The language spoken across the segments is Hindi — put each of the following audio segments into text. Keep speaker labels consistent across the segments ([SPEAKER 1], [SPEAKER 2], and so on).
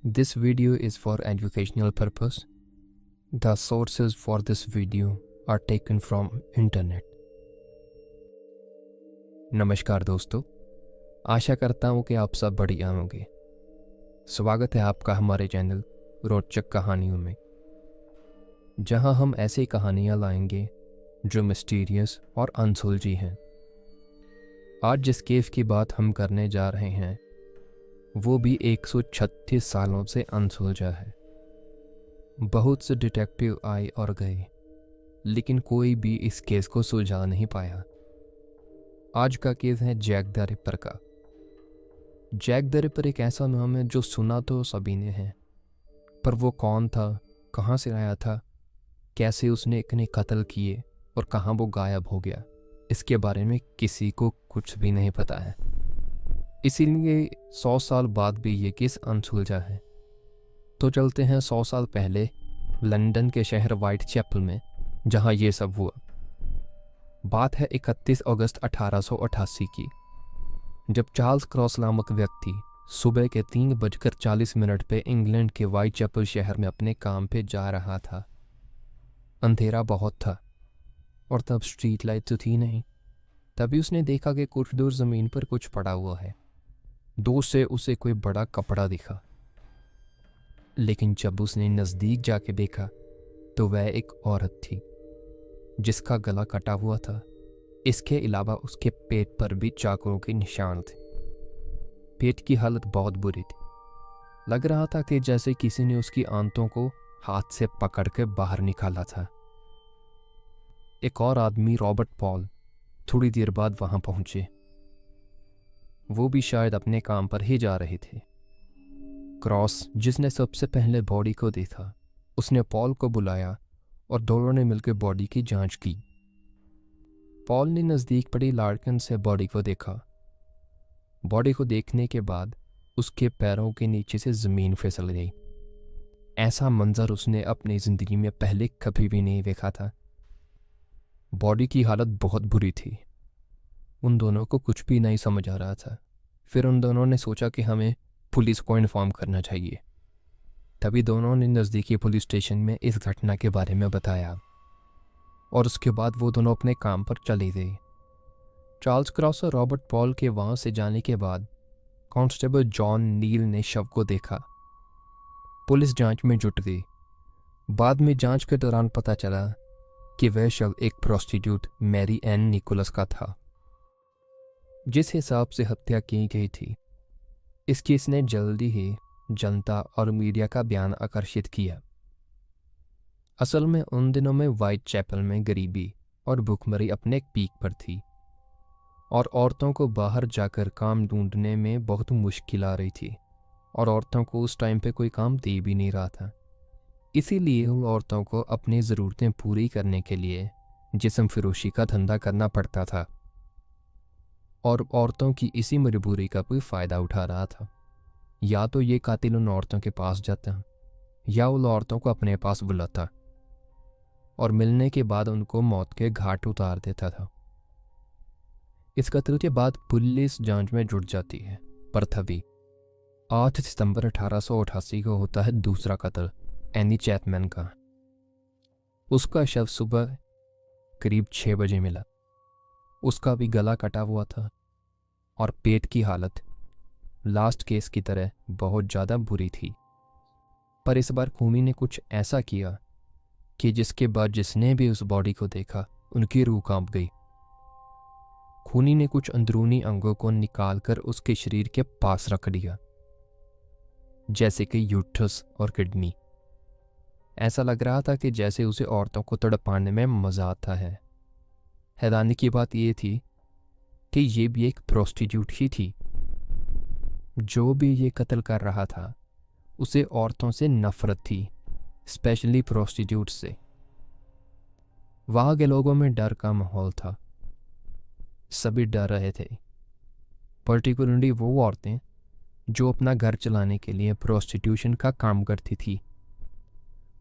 [SPEAKER 1] This video is for educational purpose. The sources for this video are taken from internet. नमस्कार दोस्तों, आशा करता हूँ कि आप सब बढ़िया होंगे। स्वागत है आपका हमारे चैनल रोचक कहानियों में, जहाँ हम ऐसी कहानियाँ लाएंगे जो मिस्टीरियस और अनसुलझी हैं। आज जिस केस की बात हम करने जा रहे हैं वो भी 136 सालों से अनसुलझा है। बहुत से डिटेक्टिव आए और गए, लेकिन कोई भी इस केस को सुलझा नहीं पाया। आज का केस है जैक द रिपर का। जैक द रिपर एक ऐसा नाम है जो सुना तो सभी ने है, पर वो कौन था, कहाँ से आया था, कैसे उसने इतने कत्ल किए और कहाँ वो गायब हो गया, इसके बारे में किसी को कुछ भी नहीं पता है। इसीलिए 100 साल बाद भी ये केस अनसुलझा है। तो चलते हैं 100 साल पहले लंदन के शहर व्हाइट चैपल में, जहाँ ये सब हुआ। बात है 31 अगस्त 1888 की, जब चार्ल्स क्रॉस नामक व्यक्ति सुबह के 3:40 पे इंग्लैंड के व्हाइट चैपल शहर में अपने काम पे जा रहा था। अंधेरा बहुत था और तब स्ट्रीट लाइट तो थी नहीं। तभी उसने देखा कि कुछ दूर ज़मीन पर कुछ पड़ा हुआ है। दूर से उसे कोई बड़ा कपड़ा दिखा, लेकिन जब उसने नज़दीक जाके देखा तो वह एक औरत थी जिसका गला कटा हुआ था। इसके अलावा उसके पेट पर भी चाकुओं के निशान थे। पेट की हालत बहुत बुरी थी। लग रहा था कि जैसे किसी ने उसकी आंतों को हाथ से पकड़ के बाहर निकाला था। एक और आदमी, रॉबर्ट पॉल, थोड़ी देर बाद वहां पहुंचे। वो भी शायद अपने काम पर ही जा रहे थे। क्रॉस, जिसने सबसे पहले बॉडी को देखा, उसने पॉल को बुलाया और दोनों ने मिलकर बॉडी की जांच की। पॉल ने नज़दीक पड़ी लार्कन से बॉडी को देखा। बॉडी को देखने के बाद उसके पैरों के नीचे से ज़मीन फिसल गई। ऐसा मंजर उसने अपनी ज़िंदगी में पहले कभी भी नहीं देखा था। बॉडी की हालत बहुत बुरी थी। उन दोनों को कुछ भी नहीं समझ आ रहा था। फिर उन दोनों ने सोचा कि हमें पुलिस को इन्फॉर्म करना चाहिए। तभी दोनों ने नज़दीकी पुलिस स्टेशन में इस घटना के बारे में बताया और उसके बाद वो दोनों अपने काम पर चले गए। चार्ल्स क्रॉस और रॉबर्ट पॉल के वहाँ से जाने के बाद कांस्टेबल जॉन नील ने शव को देखा। पुलिस जांच में जुट गई। बाद में जांच के दौरान पता चला कि वह शव एक प्रोस्टिट्यूट मैरी एन निकोलस का था, जिस हिसाब से हत्या की गई थी। इस केस ने जल्दी ही जनता और मीडिया का ध्यान आकर्षित किया। असल में उन दिनों में व्हाइट चैपल में गरीबी और भूखमरी अपने एक पीक पर थी और औरतों को बाहर जाकर काम ढूंढने में बहुत मुश्किल आ रही थी और औरतों को उस टाइम पे कोई काम दे भी नहीं रहा था। इसीलिए उन औरतों को अपनी ज़रूरतें पूरी करने के लिए जिस्म फरोशी का धंधा करना पड़ता था और औरतों की इसी मजबूरी का कोई फ़ायदा उठा रहा था। या तो ये कातिल उन औरतों के पास जाता या उन औरतों को अपने पास बुलाता और मिलने के बाद उनको मौत के घाट उतार देता था। इस कत्ल के बाद पुलिस जांच में जुट जाती है, पर तभी 8 सितंबर 1888 को होता है दूसरा कत्ल, एनी चैपमैन का। उसका शव सुबह करीब 6 बजे मिला। उसका भी गला कटा हुआ था और पेट की हालत लास्ट केस की तरह बहुत ज़्यादा बुरी थी। पर इस बार खूनी ने कुछ ऐसा किया कि जिसके बाद जिसने भी उस बॉडी को देखा उनकी रूह कांप गई। खूनी ने कुछ अंदरूनी अंगों को निकालकर उसके शरीर के पास रख दिया, जैसे कि यूट्रस और किडनी। ऐसा लग रहा था कि जैसे उसे औरतों को तड़पाने में मज़ा आता है। हैरानी की बात यह थी कि ये भी एक प्रोस्टिट्यूट ही थी। जो भी ये कत्ल कर रहा था उसे औरतों से नफरत थी, स्पेशली प्रोस्टिट्यूट से। वहाँ के लोगों में डर का माहौल था। सभी डर रहे थे, पर्टिकुलरली वो औरतें जो अपना घर चलाने के लिए प्रोस्टिट्यूशन का काम करती थी।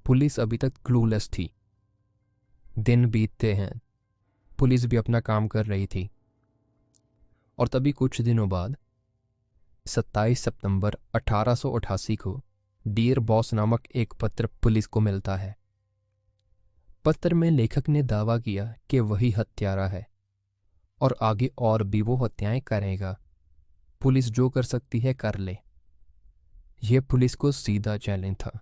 [SPEAKER 1] पुलिस अभी तक क्लूलेस थी। दिन बीतते हैं, पुलिस भी अपना काम कर रही थी और तभी कुछ दिनों बाद 27 सितंबर 1888 को डियर बॉस नामक एक पत्र पुलिस को मिलता है। पत्र में लेखक ने दावा किया कि वही हत्यारा है और आगे और भी वो हत्याएं करेगा। पुलिस जो कर सकती है कर ले। यह पुलिस को सीधा चैलेंज था।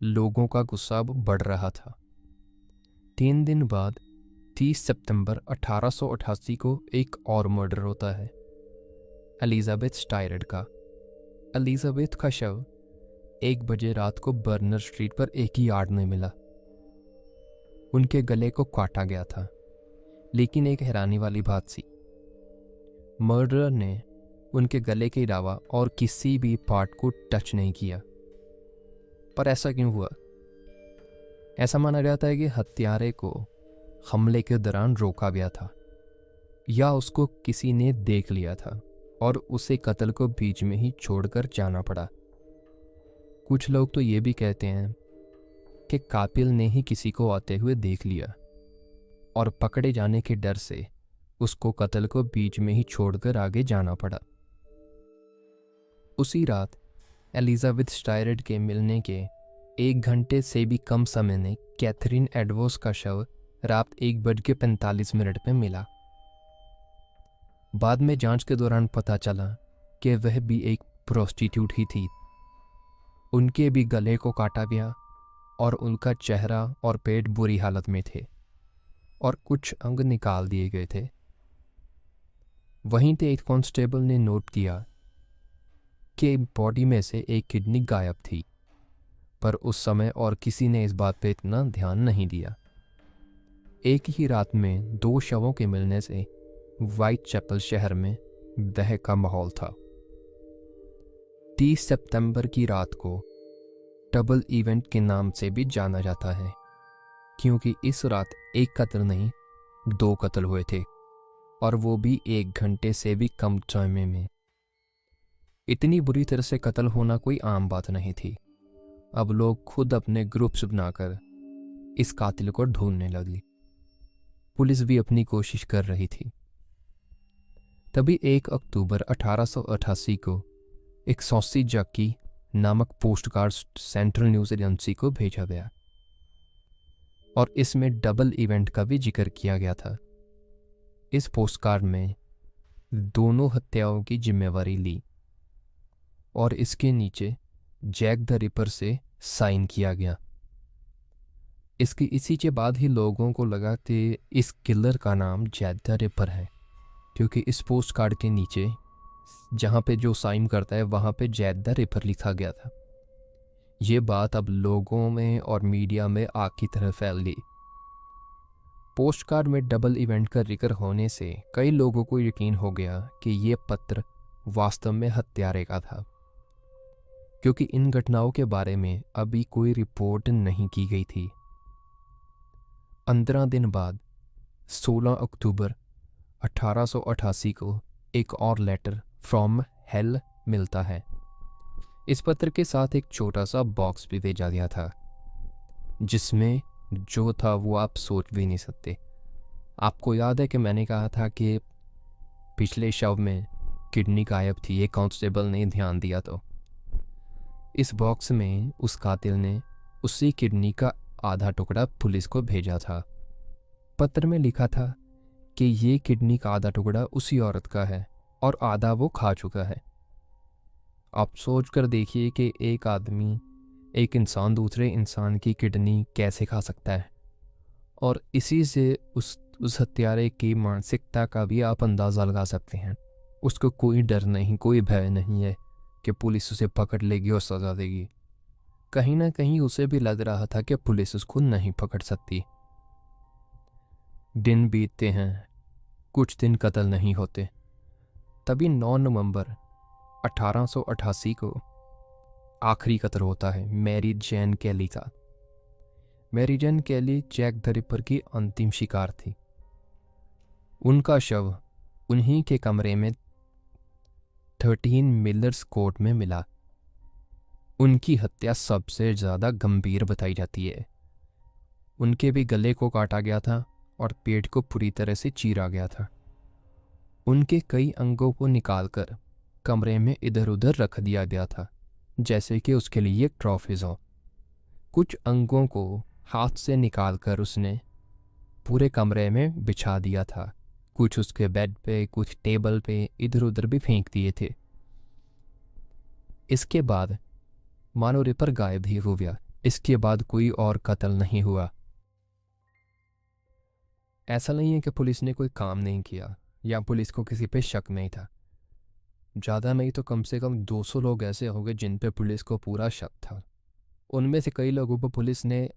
[SPEAKER 1] लोगों का गुस्सा अब बढ़ रहा था। 3 दिन बाद 30 सितंबर 1888 को एक और मर्डर होता है, एलिजाबेथ स्टायरड का। एलिजाबेथ का शव 1 बजे रात को बर्नर स्ट्रीट पर एक ही यार्ड में मिला। उनके गले को काटा गया था, लेकिन एक हैरानी वाली बात थी, मर्डरर ने उनके गले के अलावा और किसी भी पार्ट को टच नहीं किया। पर ऐसा क्यों हुआ? ऐसा माना जाता है कि हत्यारे को हमले के दौरान रोका गया था, या उसको किसी ने देख लिया था और उसे कत्ल को बीच में ही छोड़कर जाना पड़ा। कुछ लोग तो ये भी कहते हैं कि कातिल ने ही किसी को आते हुए देख लिया और पकड़े जाने के डर से उसको कत्ल को बीच में ही छोड़कर आगे जाना पड़ा। उसी रात एलिजाबेथ स्टायरड के मिलने के 1 घंटे से भी कम समय में कैथरीन एडवर्ड्स का शव रात 1:45 पे मिला। बाद में जांच के दौरान पता चला कि वह भी एक प्रोस्टिट्यूट ही थी। उनके भी गले को काटा गया और उनका चेहरा और पेट बुरी हालत में थे और कुछ अंग निकाल दिए गए थे। वहीं पे एक कांस्टेबल ने नोट किया कि बॉडी में से एक किडनी गायब थी, पर उस समय और किसी ने इस बात पे इतना ध्यान नहीं दिया। एक ही रात में 2 शवों के मिलने से व्हाइट चैपल शहर में दह का माहौल था। 30 सितंबर की रात को डबल इवेंट के नाम से भी जाना जाता है, क्योंकि इस रात एक कत्ल नहीं 2 कत्ल हुए थे, और वो भी 1 घंटे से भी कम समय में। इतनी बुरी तरह से कत्ल होना कोई आम बात नहीं थी। अब लोग खुद अपने ग्रुप्स बनाकर इस कातिल को ढूंढने लगी। पुलिस भी अपनी कोशिश कर रही थी। तभी 1 अक्टूबर 1888 को एक सॉसी जक्की नामक पोस्टकार्ड सेंट्रल न्यूज एजेंसी को भेजा गया और इसमें डबल इवेंट का भी जिक्र किया गया था। इस पोस्टकार्ड में दोनों हत्याओं की जिम्मेवारी ली और इसके नीचे जैक द रिपर से साइन किया गया। इसकी इसी के बाद ही लोगों को लगा कि इस किलर का नाम जैक द रिपर है, क्योंकि इस पोस्ट कार्ड के नीचे जहाँ पे जो साइन करता है वहाँ पे जैक द रिपर लिखा गया था। ये बात अब लोगों में और मीडिया में आग की तरह फैल गई। पोस्ट कार्ड में डबल इवेंट का जिक्र होने से कई लोगों को यकीन हो गया कि ये पत्र वास्तव में हत्यारे का था, क्योंकि इन घटनाओं के बारे में अभी कोई रिपोर्ट नहीं की गई थी। 15 दिन बाद 16 अक्टूबर 1888 को एक और लेटर फ्रॉम हेल मिलता है। इस पत्र के साथ एक छोटा सा बॉक्स भी भेजा गया था, जिसमें जो था वो आप सोच भी नहीं सकते। आपको याद है कि मैंने कहा था कि पिछले शव में किडनी गायब थी, ये कांस्टेबल ने ध्यान दिया। तो इस बॉक्स में उस कातिल ने उसी किडनी का आधा टुकड़ा पुलिस को भेजा था। पत्र में लिखा था कि ये किडनी का आधा टुकड़ा उसी औरत का है और आधा वो खा चुका है। आप सोच कर देखिए कि एक इंसान दूसरे इंसान की किडनी कैसे खा सकता है। और इसी से उस हत्यारे की मानसिकता का भी आप अंदाज़ा लगा सकते हैं। उसको कोई डर नहीं, कोई भय नहीं है कि पुलिस उसे पकड़ लेगी और सज़ा देगी। कहीं ना कहीं उसे भी लग रहा था कि पुलिस उसको नहीं पकड़ सकती। दिन बीतते हैं, कुछ दिन कत्ल नहीं होते। तभी 9 नवंबर 1888 को आखिरी कत्ल होता है मैरी जैन कैली का। Mary Jane Kelly Jack the Ripper की अंतिम शिकार थी। उनका शव उन्हीं के कमरे में 13 मिलर्स कोर्ट में मिला। उनकी हत्या सबसे ज़्यादा गंभीर बताई जाती है। उनके भी गले को काटा गया था और पेट को पूरी तरह से चीरा गया था। उनके कई अंगों को निकालकर कमरे में इधर उधर रख दिया गया था, जैसे कि उसके लिए ट्रॉफीज हो। कुछ अंगों को हाथ से निकालकर उसने पूरे कमरे में बिछा दिया था। कुछ उसके बेड पे, कुछ टेबल पे, इधर उधर भी फेंक दिए थे। इसके बाद मानो रिपर गायब ही हो गया। इसके बाद कोई और कत्ल नहीं हुआ। ऐसा नहीं है कि पुलिस ने कोई काम नहीं किया या पुलिस को किसी पे शक नहीं था। ज़्यादा नहीं तो कम से कम 200 लोग ऐसे हो गए जिन पे पुलिस को पूरा शक था। उनमें से कई लोगों को पुलिस ने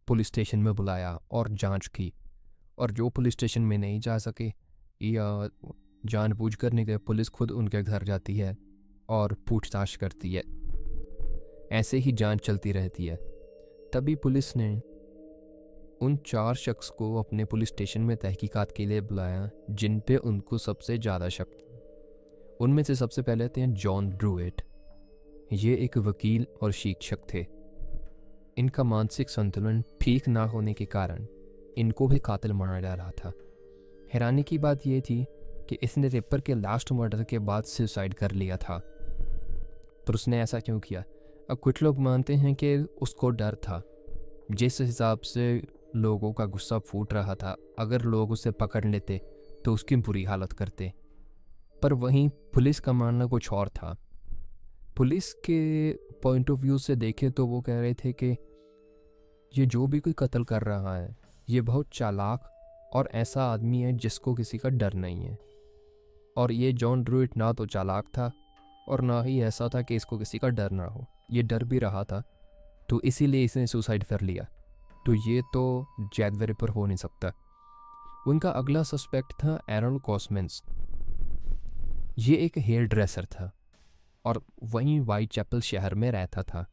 [SPEAKER 1] पुलिस स्टेशन में बुलाया और जांच की, और जो पुलिस स्टेशन में नहीं जा सके या जानबूझकर नहीं गए, पुलिस खुद उनके घर जाती है और पूछताछ करती है। ऐसे ही जांच चलती रहती है। तभी पुलिस ने उन 4 शख्स को अपने पुलिस स्टेशन में तहकीकात के लिए बुलाया जिन पे उनको सबसे ज़्यादा शक था। उनमें से सबसे पहले थे जॉन ड्रूइट। ये एक वकील और शिक्षक थे। इनका मानसिक संतुलन ठीक ना होने के कारण इनको भी कातिल माना जा रहा था। हैरानी की बात यह थी कि इसने रिपर के लास्ट मर्डर के बाद सुसाइड कर लिया था। पर उसने ऐसा क्यों किया? अब कुछ लोग मानते हैं कि उसको डर था। जिस हिसाब से लोगों का गुस्सा फूट रहा था, अगर लोग उसे पकड़ लेते तो उसकी बुरी हालत करते। पर वहीं पुलिस का मानना कुछ और था। पुलिस के पॉइंट ऑफ व्यू से देखें तो वो कह रहे थे कि ये जो भी कोई कत्ल कर रहा है ये बहुत चालाक और ऐसा आदमी है जिसको किसी का डर नहीं है। और ये जॉन ड्रूइट ना तो चालाक था और ना ही ऐसा था कि इसको किसी का डर ना हो। ये डर भी रहा था, तो इसीलिए इसने सुसाइड कर लिया। तो ये तो जैक द रिपर हो नहीं सकता। उनका अगला सस्पेक्ट था एरल कॉस्मेंस। ये एक हेयर ड्रेसर था और वहीं वाइट चैपल शहर में रहता था।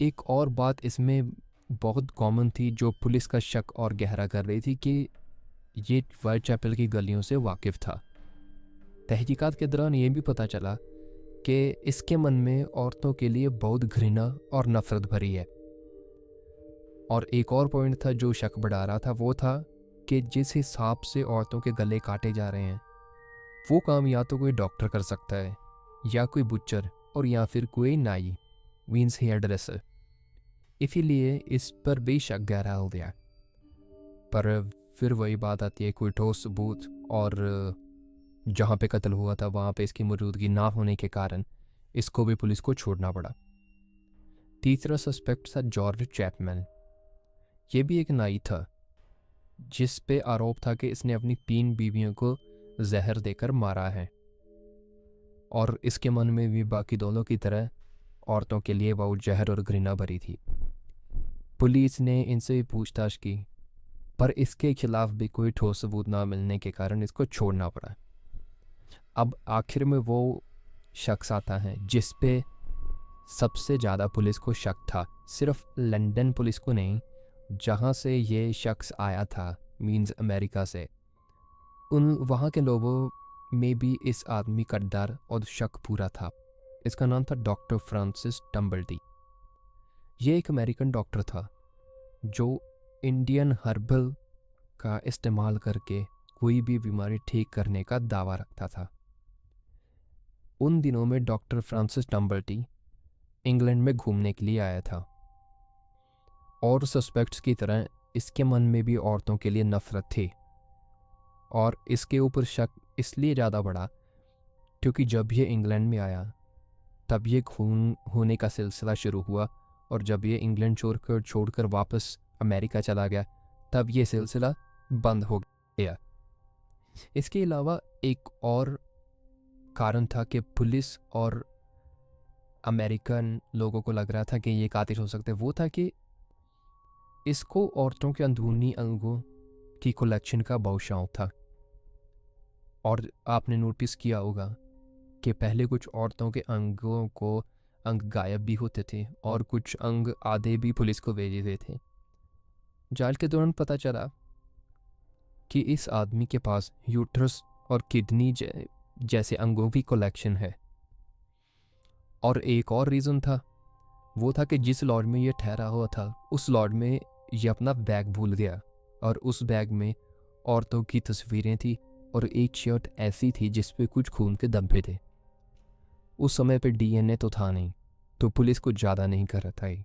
[SPEAKER 1] एक और बात इसमें बहुत कॉमन थी जो पुलिस का शक और गहरा कर रही थी कि ये वाइट चैपल की गलियों से वाकिफ़ था। तहकीकात के दौरान ये भी पता चला कि इसके मन में औरतों के लिए बहुत घृणा और नफरत भरी है। और एक और पॉइंट था जो शक बढ़ा रहा था, वो था कि जिस हिसाब से औरतों के गले काटे जा रहे हैं वो काम या तो कोई डॉक्टर कर सकता है या कोई बुचर और या फिर कोई नाई मीन्स हेयर ड्रेसर। इसीलिए इस पर भी शक गहरा हो गया। पर फिर वही बात आती है, कोई ठोस सबूत और जहाँ पे कत्ल हुआ था वहाँ पे इसकी मौजूदगी ना होने के कारण इसको भी पुलिस को छोड़ना पड़ा। तीसरा सस्पेक्ट था जॉर्ज चैपमैन। ये भी एक नाई था जिस पे आरोप था कि इसने अपनी 3 बीवियों को जहर देकर मारा है, और इसके मन में भी बाकी दोनों की तरह औरतों के लिए बहुत जहर और घृणा भरी थी। पुलिस ने इनसे भी पूछताछ की, पर इसके खिलाफ भी कोई ठोस सबूत ना मिलने के कारण इसको छोड़ना पड़ा। अब आखिर में वो शख्स आता है जिस पे सबसे ज़्यादा पुलिस को शक था। सिर्फ लंदन पुलिस को नहीं, जहाँ से ये शख्स आया था मीन्स अमेरिका से, उन वहाँ के लोगों में भी इस आदमी का डर और शक पूरा था। इसका नाम था डॉक्टर फ्रांसिस टम्बल्टी। ये एक अमेरिकन डॉक्टर था जो इंडियन हर्बल का इस्तेमाल करके कोई भी बीमारी ठीक करने का दावा रखता था। उन दिनों में डॉक्टर फ्रांसिस टम्बल्टी इंग्लैंड में घूमने के लिए आया था, और सस्पेक्ट्स की तरह इसके मन में भी औरतों के लिए नफरत थी। और इसके ऊपर शक इसलिए ज़्यादा बढ़ा क्योंकि जब ये इंग्लैंड में आया तब ये खून होने का सिलसिला शुरू हुआ, और जब ये इंग्लैंड छोड़कर वापस अमेरिका चला गया तब ये सिलसिला बंद हो गया। इसके अलावा एक और कारण था कि पुलिस और अमेरिकन लोगों को लग रहा था कि ये कातिल हो सकते। वो था कि इसको औरतों के अंदरूनी अंगों की कलेक्शन का बहुत शौक था। और आपने नोटिस किया होगा कि पहले कुछ औरतों के अंगों को अंग गायब भी होते थे और कुछ अंग आधे भी पुलिस को भेजे गए थे। जांच के दौरान पता चला कि इस आदमी के पास यूट्रस और किडनी जैसे अंगों की कलेक्शन है। और एक और रीज़न था, वो था कि जिस लॉज में ये ठहरा हुआ था उस लॉज में ये अपना बैग भूल गया, और उस बैग में औरतों की तस्वीरें थी और एक शर्ट ऐसी थी जिस पे कुछ खून के धब्बे थे। उस समय पे डीएनए तो था नहीं, तो पुलिस कुछ ज़्यादा नहीं कर रहा था ही।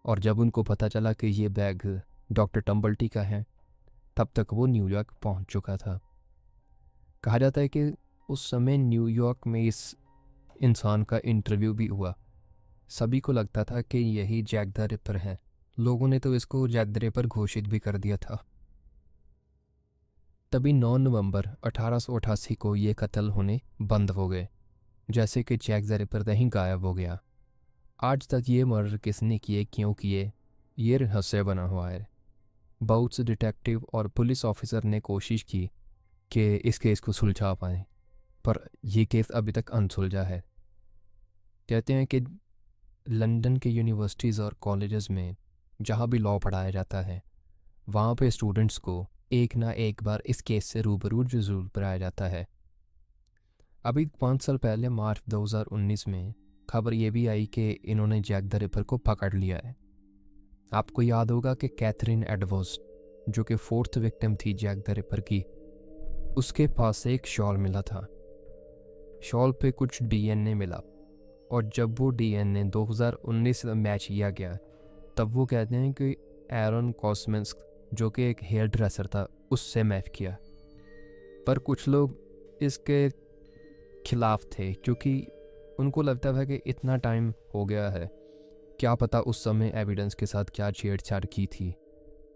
[SPEAKER 1] और जब उनको पता चला कि ये बैग डॉक्टर टम्बल्टी का है, तब तक वो न्यूयॉर्क पहुंच चुका था। कहा जाता है कि उस समय न्यूयॉर्क में इस इंसान का इंटरव्यू भी हुआ। सभी को लगता था कि यही जैक द रिपर है। लोगों ने तो इसको जैक द रिपर घोषित भी कर दिया था। तभी 9 नवंबर 1888 को ये कत्ल होने बंद हो गए, जैसे कि जैक द रिपर कहीं गायब हो गया। आज तक ये मर्डर किसने किए, क्यों किए, ये रहस्य बना हुआ है। बहुत से डिटेक्टिव और पुलिस ऑफिसर ने कोशिश की कि इस केस को सुलझा पाएं, पर यह केस अभी तक अनसुलझा है। कहते हैं कि लंदन के यूनिवर्सिटीज़ और कॉलेजेस में जहाँ भी लॉ पढ़ाया जाता है, वहाँ पे स्टूडेंट्स को एक ना एक बार इस केस से रूबरू जरूर कराया जाता है। अभी 5 साल पहले मार्च 2019 में खबर ये भी आई कि इन्होंने जैक द रिपर को पकड़ लिया है। आपको याद होगा कि कैथरीन एडवर्ड्स, जो कि 4th विक्टिम थी जैक द रिपर की, उसके पास से एक शॉल मिला था। शॉल पे कुछ डीएनए मिला, और जब वो डीएनए 2019 में मैच किया गया, तब वो कहते हैं कि एरन कॉस्मिंस्की, जो कि एक हेयर ड्रेसर था, उससे मैच किया। पर कुछ लोग इसके खिलाफ थे, क्योंकि उनको लगता था कि इतना टाइम हो गया है, क्या पता उस समय एविडेंस के साथ क्या छेड़छाड़ की थी।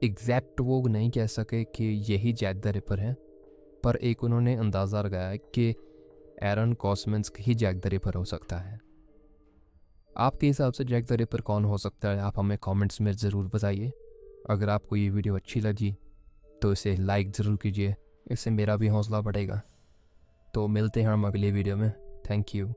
[SPEAKER 1] एग्जैक्ट वो नहीं कह सके कि यही जैक द रिपर है, पर एक उन्होंने अंदाज़ा लगाया कि एरन कॉस्मिंस्की ही जैक द रिपर हो सकता है। आपके हिसाब से जैक द रिपर कौन हो सकता है, आप हमें कमेंट्स में ज़रूर बताइए। अगर आपको ये वीडियो अच्छी लगी तो इसे लाइक ज़रूर कीजिए, इससे मेरा भी हौसला बढ़ेगा। तो मिलते हैं हम अगले वीडियो में। Thank you.